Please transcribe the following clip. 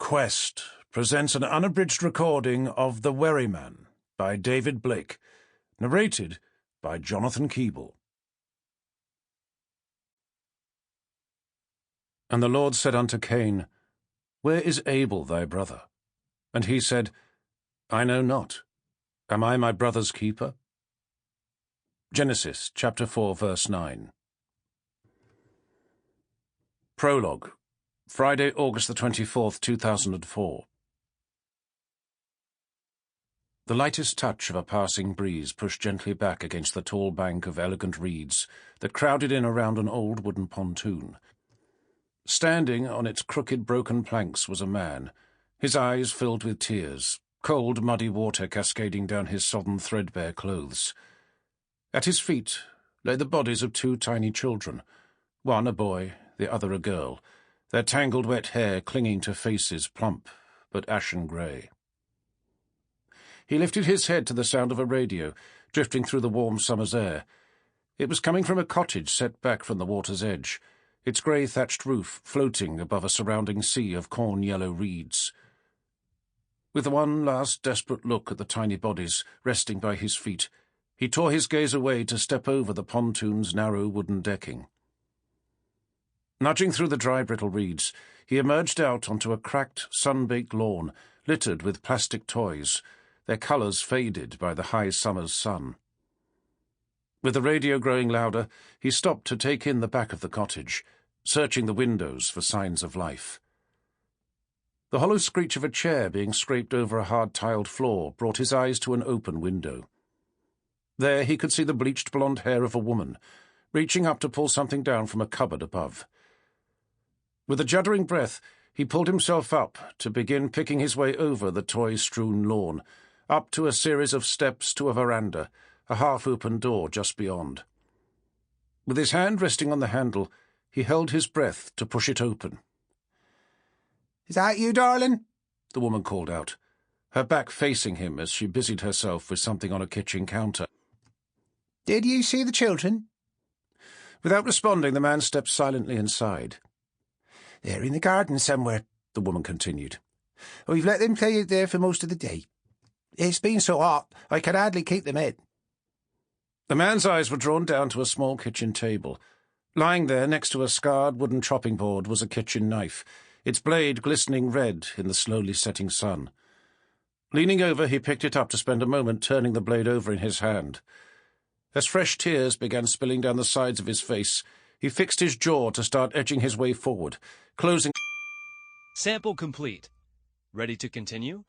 Quest presents an unabridged recording of The Wherryman by David Blake, narrated by Jonathan Keeble. And the Lord said unto Cain, Where is Abel thy brother? And he said, I know not. Am I my brother's keeper? Genesis chapter 4, verse 9. Prologue. Friday, August the 24th, 2004. The lightest touch of a passing breeze pushed gently back against the tall bank of elegant reeds that crowded in around an old wooden pontoon. Standing on its crooked, broken planks was a man, his eyes filled with tears, cold, muddy water cascading down his sodden, threadbare clothes. At his feet lay the bodies of two tiny children, one a boy, the other a girl, their tangled wet hair clinging to faces plump but ashen grey. He lifted his head to the sound of a radio, drifting through the warm summer's air. It was coming from a cottage set back from the water's edge, its grey thatched roof floating above a surrounding sea of corn-yellow reeds. With one last desperate look at the tiny bodies resting by his feet, he tore his gaze away to step over the pontoon's narrow wooden decking. Nudging through the dry, brittle reeds, he emerged out onto a cracked, sun-baked lawn littered with plastic toys, their colours faded by the high summer's sun. With the radio growing louder, he stopped to take in the back of the cottage, searching the windows for signs of life. The hollow screech of a chair being scraped over a hard-tiled floor brought his eyes to an open window. There he could see the bleached blonde hair of a woman, reaching up to pull something down from a cupboard above. With a juddering breath, he pulled himself up to begin picking his way over the toy-strewn lawn, up to a series of steps to a veranda, a half-open door just beyond. With his hand resting on the handle, he held his breath to push it open. "Is that you, darling?" the woman called out, her back facing him as she busied herself with something on a kitchen counter. "Did you see the children?" Without responding, the man stepped silently inside. "They're in the garden somewhere," the woman continued. "We've let them play out there for most of the day. It's been so hot, I could hardly keep them in." The man's eyes were drawn down to a small kitchen table. Lying there next to a scarred wooden chopping board was a kitchen knife, its blade glistening red in the slowly setting sun. Leaning over, he picked it up to spend a moment turning the blade over in his hand. As fresh tears began spilling down the sides of his face, he fixed his jaw to start edging his way forward, closing. Sample complete. Ready to continue?